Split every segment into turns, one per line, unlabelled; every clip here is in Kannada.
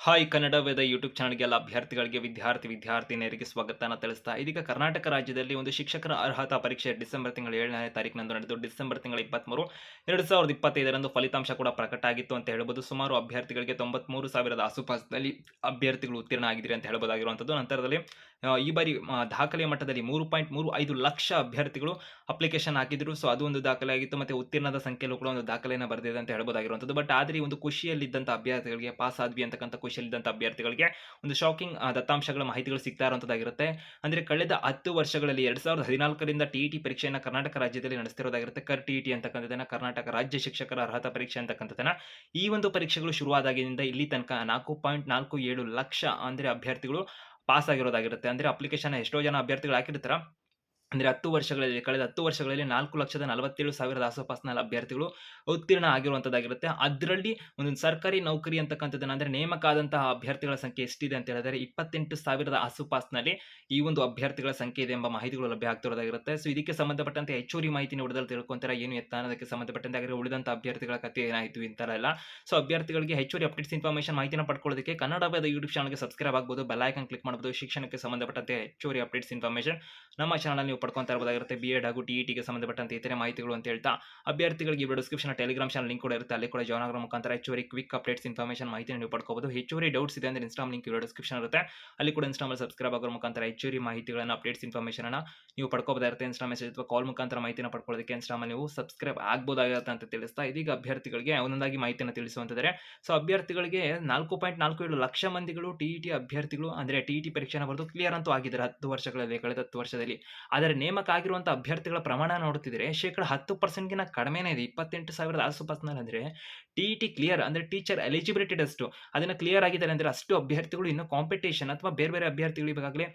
ಹಾಯ್ ಕನ್ನಡ ವೇದ ಯೂಟ್ಯೂಬ್ ಚಾನಲ್ಗೆಲ್ಲ ಅಭ್ಯರ್ಥಿಗಳಿಗೆ ವಿದ್ಯಾರ್ಥಿನಿಯರಿಗೆ ಸ್ವಾಗತನ ತಿಳಿಸ್ತಾ ಇದೀಗ ಕರ್ನಾಟಕ ರಾಜ್ಯದಲ್ಲಿ ಒಂದು ಶಿಕ್ಷಕರ ಅರ್ಹತಾ ಪರೀಕ್ಷೆ ಡಿಸೆಂಬರ್ ತಿಂಗಳ 7ನೇ ತಾರೀಕಿನಂದು ನಡೆದು ಡಿಸೆಂಬರ್ ತಿಂಗಳ 23 2025ರಂದು ಫಲಿತಾಂಶ ಕೂಡ ಪ್ರಕಟ ಆಗಿತ್ತು ಅಂತ ಹೇಳ್ಬೋದು. ಸುಮಾರು ಅಭ್ಯರ್ಥಿಗಳಿಗೆ 93,000 ಆಸುಪಾಸಿನಲ್ಲಿ ಅಭ್ಯರ್ಥಿಗಳು ಉತ್ತೀರ್ಣ ಆಗಿದ್ದಾರೆ ಅಂತ ಹೇಳ್ಬೋದಾಗಿರುವಂಥದ್ದು. ನಂತರದಲ್ಲಿ ಈ ಬಾರಿ ದಾಖಲೆ ಮಟ್ಟದಲ್ಲಿ 3.35 ಲಕ್ಷ ಅಭ್ಯರ್ಥಿಗಳು ಅಪ್ಲಿಕೇಶನ್ ಹಾಕಿದ್ರು. ಸೊ ಅದು ಒಂದು ದಾಖಲೆ ಆಗಿತ್ತು. ಮತ್ತೆ ಉತ್ತೀರ್ಣದ ಸಂಖ್ಯೆಯಲ್ಲೂ ಕೂಡ ಒಂದು ದಾಖಲೆಯನ್ನು ಬರೆದಿದೆ ಅಂತ ಹೇಳ್ಬೋದಾಗಿರುವಂಥದ್ದು. ಬಟ್ ಆದರೆ ಒಂದು ಖುಷಿಯಲ್ಲಿದ್ದಂಥ ಅಭ್ಯರ್ಥಿಗಳಿಗೆ ಪಾಸ್ ಆದ್ವಿ ಅಂತಕ್ಕಂಥ ಖುಷಿಯಲ್ಲಿದ್ದಂಥ ಅಭ್ಯರ್ಥಿಗಳಿಗೆ ಒಂದು ಶಾಕಿಂಗ್ ದತ್ತಾಂಶಗಳ ಮಾಹಿತಿಗಳು ಸಿಗ್ತಾ ಇರುವಂಥದ್ದಾಗಿರುತ್ತೆ. ಅಂದರೆ ಕಳೆದ 10 ವರ್ಷಗಳಲ್ಲಿ 2014ರಿಂದ ಟಿಇಟಿ ಪರೀಕ್ಷೆಯನ್ನು ಕರ್ನಾಟಕ ರಾಜ್ಯದಲ್ಲಿ ನಡೆಸ್ತಿರೋದಾಗಿರುತ್ತೆ. ಟಿಇಟಿ ಅಂತಕ್ಕಂಥದ್ದನ್ನ ಕರ್ನಾಟಕ ರಾಜ್ಯ ಶಿಕ್ಷಕರ ಅರ್ಹತಾ ಪರೀಕ್ಷೆ ಅಂತಕ್ಕಂಥದ್ದನ್ನ ಈ ಒಂದು ಪರೀಕ್ಷೆಗಳು ಶುರುವಾದಾಗಿನಿಂದ ಇಲ್ಲಿ ತನಕ 4.47 ಲಕ್ಷ ಅಂದರೆ ಅಭ್ಯರ್ಥಿಗಳು ಪಾಸ್ ಆಗಿರೋದಾಗಿರುತ್ತೆ. ಅಂದರೆ ಅಪ್ಲಿಕೇಶನ್ ಎಷ್ಟೋ ಜನ ಅಭ್ಯರ್ಥಿಗಳು ಹಾಕಿರ್ತಾರ. ಅಂದರೆ 10 ವರ್ಷಗಳಲ್ಲಿ ಕಳೆದ 10 ವರ್ಷಗಳಲ್ಲಿ 4,47,000 ಆಸುಪಾಸಿನಲ್ಲಿ ಅಭ್ಯರ್ಥಿಗಳು ಉತ್ತೀರ್ಣ ಆಗಿರುವಂಥದ್ದಾಗಿರುತ್ತೆ. ಅದರಲ್ಲಿ ಒಂದೊಂದು ಸರ್ಕಾರಿ ನೌಕರಿ ಅಂತಕ್ಕಂಥದ್ದನ್ನ ಅಂದರೆ ನೇಮಕ ಆದಂತಹ ಅಭ್ಯರ್ಥಿಗಳ ಸಂಖ್ಯೆ ಎಷ್ಟಿದೆ ಅಂತ ಹೇಳಿದರೆ 28,000 ಆಸುಪಾಸಿನಲ್ಲಿ ಈ ಒಂದು ಅಭ್ಯರ್ಥಿಗಳ ಸಂಖ್ಯೆ ಇದೆ ಎಂಬ ಮಾಹಿತಿಗಳು ಲಭ್ಯ ಆಗ್ತಿರೋದಾಗಿರುತ್ತೆ. ಸೊ ಇದಕ್ಕೆ ಸಂಬಂಧಪಟ್ಟಂತೆ ಹೆಚ್ಚುವರಿ ಮಾಹಿತಿ ನೋಡಿದಲ್ಲಿ ತಿಳ್ಕೊಂತಾರೆ ಏನು ಎತ್ತ ಅನ್ನೋದಕ್ಕೆ ಸಂಬಂಧಪಟ್ಟಂತೆ ಹಾಗೆ ಉಳಿದಂಥ ಅಭ್ಯರ್ಥಿಗಳ ಕಥೆ ಏನಾಯಿತು ಇಂಥಲ್ಲ. ಸೊ ಅಭ್ಯರ್ಥಿಗಳಿಗೆ ಹೆಚ್ಚುವರಿ ಅಪ್ಡೇಟ್ಸ್ ಇನ್ಫಾರ್ಮೇಷನ್ ಮಾಹಿತಿನ ಪಡ್ಕೊಳ್ಳೋದಕ್ಕೆ ಕನ್ನಡ ವೇದ ಯೂಟ್ಯೂಬ್ ಚಾನಲ್ಗೆ ಸಬ್ಸ್ಕ್ರೈಬ್ ಆಗ್ಬೋದು, ಬೆಲ್ ಐಕಾನ್ ಕ್ಲಿಕ್ ಮಾಡ್ಬೋದು. ಶಿಕ್ಷಣಕ್ಕೆ ಸಂಬಂಧಪಟ್ಟಂತೆ ಹೆಚ್ಚುವರಿ ಅಪ್ಡೇಟ್ಸ್ ಇನ್ಫಾರ್ಮೇಷನ್ ನಮ್ಮ ಚಾನಲ್ ಪಡ್ಕೊಂತಾ ಇರಬಹುದಾಗಿರುತ್ತೆ. ಬಿ.ಎಡ್ ಹಾಗೂ ಟಿಇಟಿಗೆ ಸಂಬಂಧಪಟ್ಟಂತೆ ಇತರೆ ಮಾಹಿತಿಗಳು ಅಂತ ಹೇಳ್ತಾ ಅಭ್ಯರ್ಥಿಗಳಿಗೆ ಈ ಡಿಸ್ಕ್ರಿಪ್ಷನ್ ಟೆಲಿಗ್ರಾಮ್ ಚಾನಲ್ ಲಿಂಕ್ ಕೂಡ ಇರುತ್ತೆ. ಅಲ್ಲಿ ಕೂಡ ಜಾಯ್ನ್ ಆಗೋ ಮುಖಾಂತರ ಹೆಚ್ಚುವರಿ ಕ್ವಿಕ್ ಅಪ್ಡೇಟ್ಸ್ ಇನ್ಫಾರ್ಮೇಷನ್ ಮಾಹಿತಿಯನ್ನು ನೀವು ಪಡ್ಕೋಬಹುದು. ಹೆಚ್ಚುವರಿ ಡೌಟ್ಸ್ ಇದೆ ಅಂದ್ರೆ ಇನ್ಸ್ಟಾಮ್ ಲಿಂಕ್ ಡಿಸ್ಕ್ರಿಪ್ಷನ್ ಇರುತ್ತೆ. ಅಲ್ಲಿ ಕೂಡ ಇನ್ಸ್ಟಾಮ್ ಸಬ್ಸ್ಕ್ರೈಬ್ ಆಗೋ ಮುಖಾಂತರ ಹೆಚ್ಚುವರಿ ಮಾಹಿತಿಗಳನ್ನು ಅಪ್ಡೇಟ್ಸ್ ಇನ್ಫಾರ್ಮೇಷನ್ ಅನ್ನ ನೀವು ಪಡ್ಕೋಬಹುದಾಗಿರುತ್ತೆ. ಇನ್ಸ್ಟಾ ಮೆಸೇಜ್ ಅಥವಾ ಕಾಲ್ ಮುಖಾಂತರ ಮಾಹಿತಿನ ಪಡ್ಕೊಳ್ಳೋದಕ್ಕೆ ಇನ್ಸ್ಟಾಮ್ ನೀವು ಸಬ್ಸ್ಕ್ರೈಬ್ ಆಗಬಹುದಾಗಿರುತ್ತೆ ಅಂತ ತಿಳಿಸ್ತಾ ಇದೀಗ ಅಭ್ಯರ್ಥಿಗಳಿಗೆ ಒಂದೊಂದಾಗಿ ಮಾಹಿತಿಯನ್ನು ತಿಳಿಸುವಂತಿದ್ದಾರೆ. ಸೊ ಅಭ್ಯರ್ಥಿಗಳಿಗೆ 4.47 ಲಕ್ಷ ಮಂದಿಗಳು ಟಿಇಟಿ ಅಭ್ಯರ್ಥಿಗಳು ಅಂದ್ರೆ ಟಿಇಟಿ ಪರೀಕ್ಷೆನ ಬರೆದು ಕ್ಲಿಯರ್ ಅಂತೂ ಆಗಿದ್ದಾರೆ 10 ವರ್ಷಗಳಲ್ಲಿ, ಕಳೆದ 10 ವರ್ಷದಲ್ಲಿ. ಆದರೆ ನೇಮಕ ಆಗಿರುವಂತಹ ಅಭ್ಯರ್ಥಿಗಳ ಪ್ರಮಾಣ ನೋಡ್ತಿದ್ರೆ ಶೇಕಡ 10%ಗಿನ ಕಡಿಮೆನೇ ಇದೆ. 28,000 ಆಸುಪಾಸಿನಲ್ಲಿ ಅಂದ್ರೆ ಟಿಇಟಿ ಕ್ಲಿಯರ್ ಅಂದ್ರೆ ಟೀಚರ್ ಎಲಿಜಿಬಿಲಿಟಿ ಟೆಸ್ಟ್ ಅದನ್ನ ಕ್ಲಿಯರ್ ಆಗಿದ್ದಾರೆ ಅಂದ್ರೆ ಅಷ್ಟು ಅಭ್ಯರ್ಥಿಗಳು ಇನ್ನು ಕಾಂಪಿಟೇಷನ್ ಅಥವಾ ಬೇರೆ ಬೇರೆ ಅಭ್ಯರ್ಥಿಗಳು ಈಗಾಗಲೇ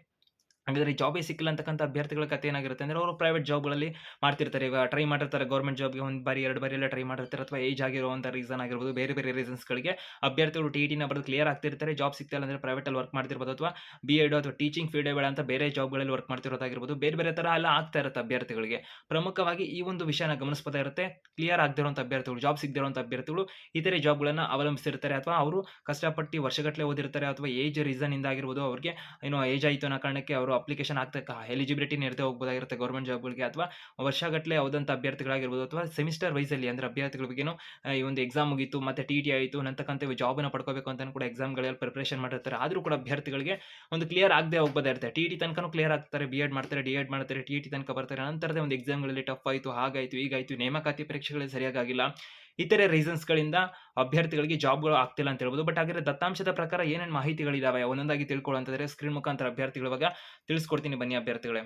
ಹಾಗಾದ್ರೆ ಜಾಬೇ ಸಿಕ್ಕಿಲ್ಲ ಅಂತಕ್ಕಂಥ ಅಭ್ಯರ್ಥಿಗಳ ಕಥೆ ಏನಾಗಿರುತ್ತೆ ಅಂದ್ರೆ ಅವರು ಪ್ರೈವೇಟ್ ಜಾಬ್ಗಳಲ್ಲಿ ಮಾಡ್ತಿರ್ತಾರೆ. ಈಗ ಟ್ರೈ ಮಾಡಿರ್ತಾರೆ ಗೌರ್ಮೆಂಟ್ ಜಾಬ್ಗೆ ಒಂದು ಬಾರಿ 2 ಬಾರಿ ಎಲ್ಲ ಟ್ರೈ ಮಾಡಿರ್ತಾರೆ, ಅಥವಾ ಏಜ್ ಆಗಿರುವಂಥ ರೀಸನ್ ಆಗಿರ್ಬೋದು, ಬೇರೆ ಬೇರೆ ರೀಸನ್ಸ್ಗಳಿಗೆ ಅಭ್ಯರ್ಥಿಗಳು ಟಿಇಟಿನ ಬರೆದು ಕ್ಲಿಯರ್ ಆಗ್ತಿರ್ತಾರೆ. ಜಾಬ್ ಸಿಗ್ತಿಲ್ಲ ಅಂದ್ರೆ ಪ್ರೈವೇಟಲ್ಲಿ ವರ್ಕ್ ಮಾಡ್ತಿರ್ಬೋದು, ಅಥವಾ ಬಿ.ಎಡ್ ಅಥವಾ ಟೀಚಿಂಗ್ ಫೀಲ್ಡ್ ಬೇಡ ಅಂತ ಬೇರೆ ಜಾಬ್ಗಳಲ್ಲಿ ವರ್ಕ್ ಮಾಡ್ತಿರೋದಾಗಿರ್ಬೋದು, ಬೇರೆ ಬೇರೆ ಥರ ಎಲ್ಲ ಆಗ್ತಾ ಇರುತ್ತೆ ಅಭ್ಯರ್ಥಿಗಳಿಗೆ. ಪ್ರಮುಖವಾಗಿ ಈ ಒಂದು ವಿಷಯನ ಗಮನಿಸಬಹುದಾಗಿರುತ್ತೆ. ಕ್ಲಿಯರ್ ಆಗದಿರುವಂಥ ಅಭ್ಯರ್ಥಿಗಳು, ಜಾಬ್ ಸಿಗದಿರುವಂಥ ಅಭ್ಯರ್ಥಿಗಳು ಇತರೆ ಜಾಬ್ಗಳನ್ನು ಅವಲಂಬಿಸಿರ್ತಾರೆ, ಅಥವಾ ಅವರು ಕಷ್ಟಪಟ್ಟು ವರ್ಷಗಟ್ಟಲೆ ಓದಿರ್ತಾರೆ, ಅಥವಾ ಏಜ್ ರೀಸನ್ ಇಂದ ಆಗಿರ್ಬೋದು, ಅವ್ರಿಗೆ ಏನೋ ಏಜ್ ಆಯಿತು ಅನ್ನೋ ಕಾರಣಕ್ಕೆ ಅವರು ಅಪ್ಲಿಕೇಶನ್ ಆಗ್ತಕ್ಕ ಎಲಿಜಿಬಿಲಿಟಿ ನೀಡದೆ ಹೋಗಬಹುದಾಗಿರುತ್ತೆ ಗೌರ್ಮೆಂಟ್ ಜಾಬ್ಗಳಿಗೆ, ಅಥವಾ ವರ್ಷಗಟ್ಟಲೆ ಹೋದಂಥ ಅಭ್ಯರ್ಥಿಗಳಾಗಿರ್ಬೋದು, ಅಥವಾ ಸೆಮಿಸ್ಟರ್ ವೈಸಲ್ಲಿ ಅಂದರೆ ಅಭ್ಯರ್ಥಿಗಳ ಬಗ್ಗೆನೂ ಈ ಒಂದು ಎಕ್ಸಾಮ್ ಮುಗೀತು ಮತ್ತೆ ಟಿಇಟಿ ಆಯಿತು ನಂತಕ್ಕಂಥ ಜಾಬನ್ನು ಪಡ್ಕೋಬೇಕು ಅಂತ ಕೂಡ ಎಕ್ಸಾಮ್ಗಳಲ್ಲಿ ಪ್ರಿಪರೇಷನ್ ಮಾಡಿರ್ತಾರೆ. ಆದರೂ ಕೂಡ ಅಭ್ಯರ್ಥಿಗಳಿಗೆ ಒಂದು ಕ್ಲಿಯರ್ ಆಗದೆ ಹೋಗಬಹುದಾಗಿರುತ್ತೆ. ಟಿಇಟಿ ತನಕನೂ ಕ್ಲಿಯರ್ ಆಗ್ತಾರೆ, ಬಿ.ಎಡ್ ಮಾಡ್ತಾರೆ, ಡಿ.ಎಡ್ ಮಾಡ್ತಾರೆ, ಟಿಇಟಿ ತನಕ ಬರ್ತಾರೆ. ನಂತರದ ಒಂದು ಎಕ್ಸಾಮ್ಗಳಲ್ಲಿ ಟಫ್ ಆಯಿತು, ಹಾಗಾಯಿತು, ಹೀಗಾಯಿತು, ನೇಮಕಾತಿ ಪರೀಕ್ಷೆಗಳಲ್ಲಿ ಸರಿಯಾಗಿಲ್ಲ, ಇತರೆ ರೀಸನ್ಸ್ಗಳಿಂದ ಅಭ್ಯರ್ಥಿಗಳಿಗೆ ಜಾಬ್ಗಳು ಆಗ್ತಿಲ್ಲ ಅಂತ ಹೇಳ್ಬೋದು. ಬಟ್ ಹಾಗಾದ್ರೆ ದತ್ತಾಂಶದ ಪ್ರಕಾರ ಏನೇನು ಮಾಹಿತಿಗಳಿದಾವೆ ಒಂದೊಂದಾಗಿ ತಿಳ್ಕೊಳ್ಳುವಂತಂದ್ರೆ ಸ್ಕ್ರೀನ್ ಮುಖಾಂತರ ಅಭ್ಯರ್ಥಿಗಳ ಇವಾಗ ತಿಳಿಸ್ಕೊಡ್ತೀನಿ ಬನ್ನಿ ಅಭ್ಯರ್ಥಿಗಳೇ.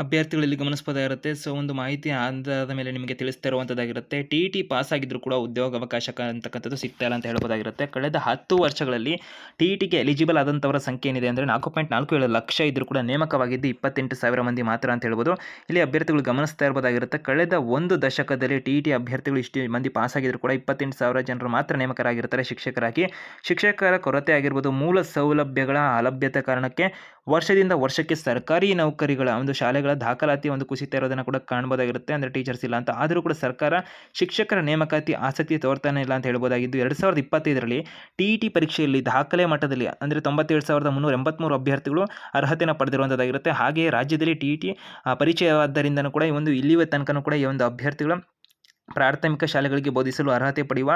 ಅಭ್ಯರ್ಥಿಗಳಲ್ಲಿ ಗಮನಿಸಬಹುದಾಗಿರುತ್ತೆ. ಸೊ ಒಂದು ಮಾಹಿತಿ ಆಧಾರದ ಮೇಲೆ ನಿಮಗೆ ತಿಳಿಸ್ತಾ ಇರುವಂಥದ್ದಾಗಿರುತ್ತೆ. ಟಿಇಟಿ ಪಾಸ್ ಆಗಿದ್ರು ಕೂಡ ಉದ್ಯೋಗಾವಕಾಶ ಅಂತಕ್ಕಂಥದ್ದು ಸಿಗ್ತಾ ಇಲ್ಲ ಅಂತ ಹೇಳ್ಬೋದಾಗಿರುತ್ತೆ. ಕಳೆದ 10 ವರ್ಷಗಳಲ್ಲಿ ಟಿಇಟಿಗೆ ಎಲಿಜಿಬಲ್ ಆದಂಥವರ ಸಂಖ್ಯೆ ಏನಿದೆ ಅಂದರೆ 4.47 ಲಕ್ಷ ಇದ್ರೂ ಕೂಡ ನೇಮಕವಾಗಿದ್ದು 28,000 ಮಂದಿ ಮಾತ್ರ ಅಂತ ಹೇಳ್ಬೋದು. ಇಲ್ಲಿ ಅಭ್ಯರ್ಥಿಗಳು ಗಮನಿಸ್ತಾ ಇರಬಹುದಾಗಿರುತ್ತೆ. ಕಳೆದ ಒಂದು ದಶಕದಲ್ಲಿ ಟಿಇಟಿ ಅಭ್ಯರ್ಥಿಗಳು ಇಷ್ಟು ಮಂದಿ ಪಾಸ್ ಆಗಿದ್ರು ಕೂಡ 28,000 ಜನರು ಮಾತ್ರ ನೇಮಕರಾಗಿರ್ತಾರೆ ಶಿಕ್ಷಕರಾಗಿ. ಶಿಕ್ಷಕರ ಕೊರತೆ ಆಗಿರ್ಬೋದು, ಮೂಲ ಸೌಲಭ್ಯಗಳ ಅಲಭ್ಯತೆ ಕಾರಣಕ್ಕೆ ವರ್ಷದಿಂದ ವರ್ಷಕ್ಕೆ ಸರ್ಕಾರಿ ನೌಕರಿಗಳ ಒಂದು ಶಾಲೆಗಳ ದಾಖಲಾತಿ ಒಂದು ಕುಸಿತ ಇರೋದನ್ನು ಕೂಡ ಕಾಣಬಹುದಾಗಿರುತ್ತೆ. ಅಂದರೆ ಟೀಚರ್ಸ್ ಇಲ್ಲ ಅಂತ. ಆದರೂ ಕೂಡ ಸರ್ಕಾರ ಶಿಕ್ಷಕರ ನೇಮಕಾತಿ ಆಸಕ್ತಿ ತೋರ್ತಾನೆ ಇಲ್ಲ ಅಂತ ಹೇಳ್ಬೋದಾಗಿದ್ದು 2025ರಲ್ಲಿ ಟಿಇಟಿ ಪರೀಕ್ಷೆಯಲ್ಲಿ ದಾಖಲೆ ಮಟ್ಟದಲ್ಲಿ ಅಂದರೆ 97,383 ಅಭ್ಯರ್ಥಿಗಳು ಅರ್ಹತೆಯನ್ನು ಪಡೆದಿರುವಂಥದ್ದಾಗಿರುತ್ತೆ. ಹಾಗೆಯೇ ರಾಜ್ಯದಲ್ಲಿ ಟಿಇಟಿ ಪರಿಚಯವಾದ್ದರಿಂದನೂ ಕೂಡ ಈ ಒಂದು ಇಲ್ಲಿಯ ತನಕನೂ ಕೂಡ ಈ ಒಂದು ಅಭ್ಯರ್ಥಿಗಳು ಪ್ರಾಥಮಿಕ ಶಾಲೆಗಳಿಗೆ ಬೋಧಿಸಲು ಅರ್ಹತೆ ಪಡೆಯುವ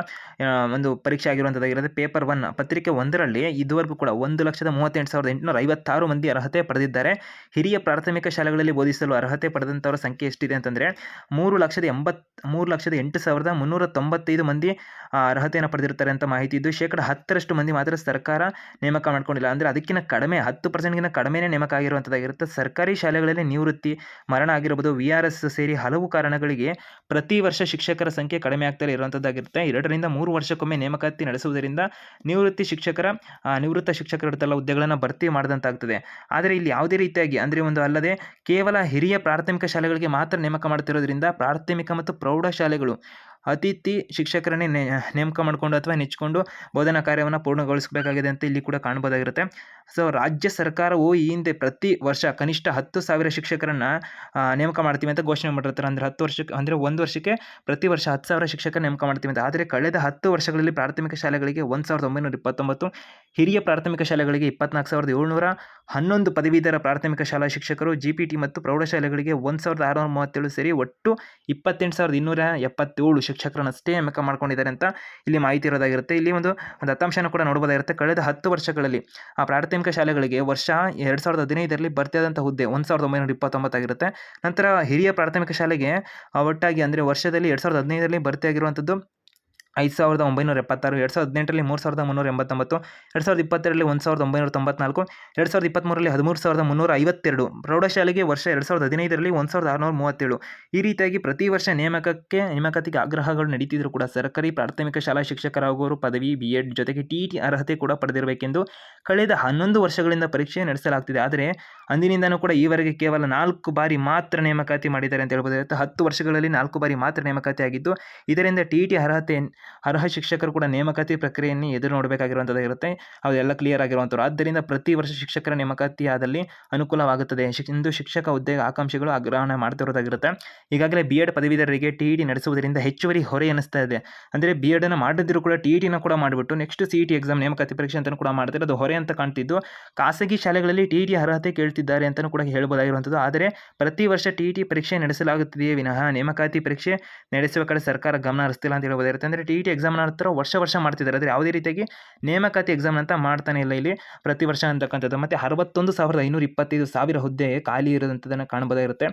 ಒಂದು ಪರೀಕ್ಷೆ ಆಗಿರುವಂಥದ್ದಾಗಿರುತ್ತೆ. ಪೇಪರ್ 1 ಪತ್ರಿಕೆ 1ರಲ್ಲಿ ಇದುವರೆಗೂ ಕೂಡ 1,38,856 ಮಂದಿ ಅರ್ಹತೆ ಪಡೆದಿದ್ದಾರೆ. ಹಿರಿಯ ಪ್ರಾಥಮಿಕ ಶಾಲೆಗಳಲ್ಲಿ ಬೋಧಿಸಲು ಅರ್ಹತೆ ಪಡೆದಂಥವರ ಸಂಖ್ಯೆ ಎಷ್ಟಿದೆ ಅಂತಂದರೆ 3,08,395 ಮಂದಿ ಅರ್ಹತೆಯನ್ನು ಪಡೆದಿರ್ತಾರೆ ಅಂತ ಮಾಹಿತಿ ಇದ್ದು, ಶೇಕಡ 10% ಮಂದಿ ಮಾತ್ರ ಸರ್ಕಾರ ನೇಮಕ ಮಾಡ್ಕೊಂಡಿಲ್ಲ. ಅಂದರೆ ಅದಕ್ಕಿಂತ ಕಡಿಮೆ 10%ಗಿಂತ ಕಡಿಮೆನೇ ನೇಮಕ ಆಗಿರುವಂಥದ್ದಾಗಿರುತ್ತೆ. ಸರ್ಕಾರಿ ಶಾಲೆಗಳಲ್ಲಿ ನಿವೃತ್ತಿ, ಮರಣ ಆಗಿರಬಹುದು, VRS ಸೇರಿ ಹಲವು ಕಾರಣಗಳಿಗೆ ಪ್ರತಿ ವರ್ಷ ಶಿಕ್ಷಕರ ಸಂಖ್ಯೆ ಕಡಿಮೆ ಆಗ್ತಾ ಇರುವಂಥದ್ದಾಗಿರುತ್ತೆ. 2 ರಿಂದ 3 ವರ್ಷಕ್ಕೊಮ್ಮೆ ನೇಮಕಾತಿ ನಡೆಸುವುದರಿಂದ ನಿವೃತ್ತ ಶಿಕ್ಷಕರ ಹುದ್ದೆಗಳನ್ನು ಭರ್ತಿ ಮಾಡಿದಂತಾಗ್ತದೆ. ಆದರೆ ಇಲ್ಲಿ ಯಾವುದೇ ರೀತಿಯಾಗಿ ಅಂದರೆ ಒಂದು ಅಲ್ಲದೆ ಕೇವಲ ಹಿರಿಯ ಪ್ರಾಥಮಿಕ ಶಾಲೆಗಳಿಗೆ ಮಾತ್ರ ನೇಮಕ ಮಾಡ್ತಿರೋದ್ರಿಂದ ಪ್ರಾಥಮಿಕ ಮತ್ತು ಪ್ರೌಢಶಾಲೆಗಳು ಅತಿಥಿ ಶಿಕ್ಷಕರನ್ನೇ ನೇಮಕ ಮಾಡಿಕೊಂಡು ಅಥವಾ ನೆಚ್ಚಿಕೊಂಡು ಬೋಧನಾ ಕಾರ್ಯವನ್ನು ಪೂರ್ಣಗೊಳಿಸಬೇಕಾಗಿದೆ ಅಂತ ಇಲ್ಲಿ ಕೂಡ ಕಾಣ್ಬೋದಾಗಿರುತ್ತೆ. ಸೊ ರಾಜ್ಯ ಸರ್ಕಾರವು ಈ ಹಿಂದೆ ಪ್ರತಿ ವರ್ಷ ಕನಿಷ್ಠ 10,000 ಶಿಕ್ಷಕರನ್ನು ನೇಮಕ ಮಾಡ್ತೀವಿ ಅಂತ ಘೋಷಣೆ ಮಾಡಿರ್ತಾರೆ. ಅಂದರೆ 10 ವರ್ಷಕ್ಕೆ ಅಂದರೆ ಒಂದು ವರ್ಷಕ್ಕೆ ಪ್ರತಿ ವರ್ಷ 10,000 ಶಿಕ್ಷಕರು ನೇಮಕ ಮಾಡ್ತೀವಿ ಅಂತ. ಆದರೆ ಕಳೆದ 10 ವರ್ಷಗಳಲ್ಲಿ ಪ್ರಾಥಮಿಕ ಶಾಲೆಗಳಿಗೆ 1,929, ಹಿರಿಯ ಪ್ರಾಥಮಿಕ ಶಾಲೆಗಳಿಗೆ 24,711 ಪದವೀಧರ ಪ್ರಾಥಮಿಕ ಶಾಲಾ ಶಿಕ್ಷಕರು, GPT ಮತ್ತು ಪ್ರೌಢಶಾಲೆಗಳಿಗೆ 1,637 ಸೇರಿ ಒಟ್ಟು 28,277 ಶಿಕ್ಷಕರನ್ನಷ್ಟೇ ನೇಮಕ ಮಾಡ್ಕೊಂಡಿದ್ದಾರೆ ಅಂತ ಇಲ್ಲಿ ಮಾಹಿತಿ ಇರೋದಾಗಿರುತ್ತೆ. ಇಲ್ಲಿ ಒಂದು ದತ್ತಾಂಶನ ಕೂಡ ನೋಡ್ಬೋದಾಗಿರುತ್ತೆ. ಕಳೆದ 10 ವರ್ಷಗಳಲ್ಲಿ ಆ ಪ್ರಾಥಮಿಕ ಶಾಲೆಗಳಿಗೆ ವರ್ಷ 2015ರಲ್ಲಿ ಭರ್ತಿಯಾದಂಥ ಹುದ್ದೆ 1,929 ಆಗಿರುತ್ತೆ. ನಂತರ ಹಿರಿಯ ಪ್ರಾಥಮಿಕ ಶಾಲೆಗೆ ಒಟ್ಟಾಗಿ ಅಂದರೆ ವರ್ಷದಲ್ಲಿ 2015ರಲ್ಲಿ ಭರ್ತಿಯಾಗಿರುವಂಥದ್ದು 5,976, 2018ರಲ್ಲಿ 3,389, 2020ರಲ್ಲಿ 1,994, 2023ರಲ್ಲಿ 13,352, ಪ್ರೌಢಶಾಲೆಗೆ ವರ್ಷ 2015ರಲ್ಲಿ 1,637. ಈ ರೀತಿಯಾಗಿ ಪ್ರತಿ ವರ್ಷ ನೇಮಕಾತಿಗೆ ಆಗ್ರಹಗಳು ನಡೀತಿದ್ರು ಕೂಡ ಸರ್ಕಾರಿ ಪ್ರಾಥಮಿಕ ಶಾಲಾ ಶಿಕ್ಷಕರಾಗುವವರು ಪದವಿ BEd ಜೊತೆಗೆ TET ಅರ್ಹತೆ ಕೂಡ ಪಡೆದಿರಬೇಕೆಂದು ಕಳೆದ 11 ವರ್ಷಗಳಿಂದ ಪರೀಕ್ಷೆ ನಡೆಸಲಾಗ್ತಿದೆ. ಆದರೆ ಅಂದಿನಿಂದನೂ ಕೂಡ ಈವರೆಗೆ ಕೇವಲ 4 ಬಾರಿ ಮಾತ್ರ ನೇಮಕಾತಿ ಮಾಡಿದ್ದಾರೆ ಅಂತ ಹೇಳ್ಬೋದಾಗುತ್ತೆ. 10 ವರ್ಷಗಳಲ್ಲಿ 4 ಬಾರಿ ಮಾತ್ರ ನೇಮಕಾತಿ ಆಗಿದ್ದು, ಇದರಿಂದ TET ಅರ್ಹ ಶಿಕ್ಷಕರು ಕೂಡ ನೇಮಕಾತಿ ಪ್ರಕ್ರಿಯೆಯನ್ನು ಎದುರು ನೋಡಬೇಕಾಗಿರುವಂಥದ್ದಾಗಿರುತ್ತೆ. ಅವೆಲ್ಲ ಕ್ಲಿಯರ್ ಆಗಿರುವಂಥವ್ರು. ಆದ್ದರಿಂದ ಪ್ರತಿ ವರ್ಷ ಶಿಕ್ಷಕರ ನೇಮಕಾತಿ ಆದಲ್ಲಿ ಅನುಕೂಲವಾಗುತ್ತದೆ ಎಂದು ಶಿಕ್ಷಕ ಹುದ್ದೆಗೆ ಆಕಾಂಕ್ಷಿಗಳು ಆಗ್ರಹಣ ಮಾಡ್ತಿರೋದಾಗಿರುತ್ತೆ. ಈಗಾಗಲೇ BEd ಪದವೀಧರರಿಗೆ TET ನಡೆಸುವುದರಿಂದ ಹೆಚ್ಚುವರಿ ಹೊರೆ ಅನ್ನಿಸ್ತಾ ಇದೆ. ಅಂದರೆ BEd ಅನ್ನು ಮಾಡದಿದ್ರು ಕೂಡ TETನ ಕೂಡ ಮಾಡಿಬಿಟ್ಟು ನೆಕ್ಸ್ಟ್ CET ಎಕ್ಸಾಮ್ ನೇಮಕಾತಿ ಪರೀಕ್ಷೆ ಅಂತಲೂ ಕೂಡ ಮಾಡ್ತಾರೆ. ಅದು ಹೊರೆ ಅಂತ ಕಾಣ್ತಿದ್ದು ಖಾಸಗಿ ಶಾಲೆಗಳಲ್ಲಿ TET ಅರ್ಹತೆ ಕೇಳ್ತಿದ್ದಾರೆ ಅಂತಲೂ ಕೂಡ ಹೇಳ್ಬೋದಾಗಿರುವಂಥದ್ದು. ಆದರೆ ಪ್ರತಿ ವರ್ಷ TET ಪರೀಕ್ಷೆ ನಡೆಸಲಾಗುತ್ತಿದೆಯೇ ವಿನಃ ನೇಮಕಾತಿ ಪರೀಕ್ಷೆ ನಡೆಸುವ ಕಡೆ ಸರ್ಕಾರ ಗಮನ ಹರಿಸ್ತಿಲ್ಲ ಅಂತ ಹೇಳ್ಬೋದಾಗಿರುತ್ತೆ. ಅಂದರೆ TET ಎಕ್ಸಾಮ್ ನಂತರ ವರ್ಷ ಮಾಡ್ತಿದ್ದಾರೆ. ಆದರೆ ಯಾವುದೇ ರೀತಿಯಾಗಿ ನೇಮಕಾತಿ ಎಕ್ಸಾಮ್ ಅಂತ ಮಾಡ್ತಾನೆ ಇಲ್ಲ ಇಲ್ಲಿ ಪ್ರತಿ ವರ್ಷ ಅಂತಕ್ಕಂಥದ್ದು. ಮತ್ತು 61,525 ಹುದ್ದೆ ಖಾಲಿ ಇರೋದಂಥದ್ದನ್ನು ಕಾಣಬಹುದಾಗಿರುತ್ತೆ.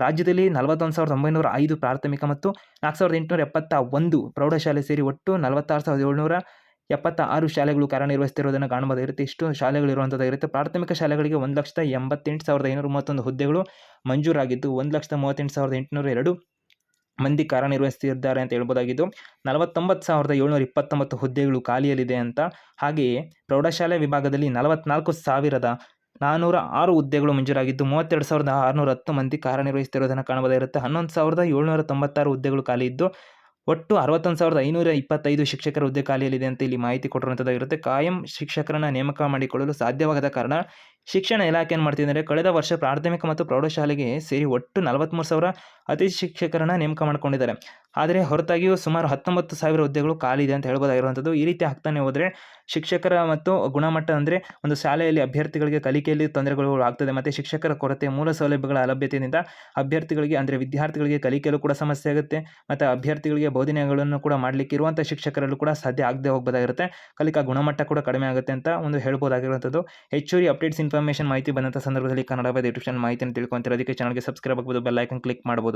ರಾಜ್ಯದಲ್ಲಿ 41,905 ಪ್ರಾಥಮಿಕ ಮತ್ತು 4,871 ಪ್ರೌಢಶಾಲೆ ಸೇರಿ ಒಟ್ಟು 46,776 ಶಾಲೆಗಳು ಕಾರ್ಯನಿರ್ವಹಿಸುತ್ತಿರುವುದನ್ನು ಕಾಣಬಹುದಾಗಿರುತ್ತೆ. ಇಷ್ಟು ಶಾಲೆಗಳು ಇರುವಂಥದ್ದಾಗಿರುತ್ತೆ. ಪ್ರಾಥಮಿಕ ಶಾಲೆಗಳಿಗೆ 1,88,531 ಹುದ್ದೆಗಳು ಮಂಜೂರಾಗಿದ್ದು 1,38,802 ಮಂದಿ ಕಾರ್ಯನಿರ್ವಹಿಸುತ್ತಿದ್ದಾರೆ ಅಂತ ಹೇಳ್ಬೋದಾಗಿದ್ದು 49,729 ಹುದ್ದೆಗಳು ಖಾಲಿಯಲ್ಲಿದೆ ಅಂತ. ಹಾಗೆಯೇ ಪ್ರೌಢಶಾಲೆ ವಿಭಾಗದಲ್ಲಿ 44,406 ಹುದ್ದೆಗಳು ಮಂಜೂರಾಗಿದ್ದು 32,610 ಮಂದಿ ಕಾರ್ಯನಿರ್ವಹಿಸುತ್ತಿರುವುದನ್ನು ಕಾಣಬಹುದಾಗಿರುತ್ತೆ. 11,796 ಹುದ್ದೆಗಳು ಖಾಲಿ ಇದ್ದು ಒಟ್ಟು 61,525 ಶಿಕ್ಷಕರ ಹುದ್ದೆ ಖಾಲಿಯಲ್ಲಿದೆ ಅಂತ ಇಲ್ಲಿ ಮಾಹಿತಿ ಕೊಟ್ಟಿರುವಂಥದ್ದಾಗಿರುತ್ತೆ. ಕಾಯಂ ಶಿಕ್ಷಕರನ್ನು ನೇಮಕ ಮಾಡಿಕೊಳ್ಳಲು ಸಾಧ್ಯವಾಗದ ಕಾರಣ ಶಿಕ್ಷಣ ಇಲಾಖೆ ಏನು ಮಾಡ್ತಿದ್ದಾರೆ, ಕಳೆದ ವರ್ಷ ಪ್ರಾಥಮಿಕ ಮತ್ತು ಪ್ರೌಢಶಾಲೆಗೆ ಸೇರಿ ಒಟ್ಟು 43,000 ಅತಿಥಿ ಶಿಕ್ಷಕರನ್ನು ನೇಮಕ ಮಾಡಿಕೊಂಡಿದ್ದಾರೆ. ಆದರೆ ಹೊರತಾಗಿಯೂ ಸುಮಾರು 19,000 ಹುದ್ದೆಗಳು ಖಾಲಿ ಇದೆ ಅಂತ ಹೇಳ್ಬೋದಾಗಿರುವಂಥದ್ದು. ಈ ರೀತಿ ಆಗ್ತಾನೆ ಹೋದರೆ ಶಿಕ್ಷಕರ ಮತ್ತು ಗುಣಮಟ್ಟ ಅಂದರೆ ಒಂದು ಶಾಲೆಯಲ್ಲಿ ಅಭ್ಯರ್ಥಿಗಳಿಗೆ ಕಲಿಕೆಯಲ್ಲಿ ತೊಂದರೆಗಳು ಆಗ್ತದೆ. ಮತ್ತು ಶಿಕ್ಷಕರ ಕೊರತೆ, ಮೂಲ ಸೌಲಭ್ಯಗಳ ಅಲಭ್ಯತೆಯಿಂದ ಅಭ್ಯರ್ಥಿಗಳಿಗೆ ಅಂದರೆ ವಿದ್ಯಾರ್ಥಿಗಳಿಗೆ ಕಲಿಕೆಯಲ್ಲೂ ಕೂಡ ಸಮಸ್ಯೆ ಆಗುತ್ತೆ. ಮತ್ತು ಅಭ್ಯರ್ಥಿಗಳಿಗೆ ಬೋಧನೆಗಳನ್ನು ಕೂಡ ಮಾಡಲಿಕ್ಕೆ ಇರುವಂಥ ಶಿಕ್ಷಕರಲ್ಲೂ ಕೂಡ ಸಾಧ್ಯ ಆಗದೆ ಹೋಗಬಹುದಾಗಿರುತ್ತೆ. ಕಲಿಕಾ ಗುಣಮಟ್ಟ ಕೂಡ ಕಡಿಮೆ ಆಗುತ್ತೆ ಅಂತ ಒಂದು ಹೇಳ್ಬೋದಾಗಿರುವಂಥದ್ದು. ಹೆಚ್ಚುವರಿ ಅಪ್ಡೇಟ್ಸ್ ಇನ್ಫಾರ್ಮೇಷನ್ ಮಾಹಿತಿ ಬಂದಂಥ ಸಂದರ್ಭದಲ್ಲಿ ಕನ್ನಡ ಯೂಟ್ಯೂಬ್ ಚಾನಲ್ ಮಾಹಿತಿಯನ್ನು ತಿಳ್ಕೊಂತೀರ. ಅದಕ್ಕೆ ಚಾನಲ್ಗೆ ಸಬ್ಸ್ಕ್ರೈಬ್ ಆಗ್ಬೋದು, ಬೆಲ್ ಐಕನ್ ಕ್ಲಿಕ್ ಮಾಡ್ಬೋದು.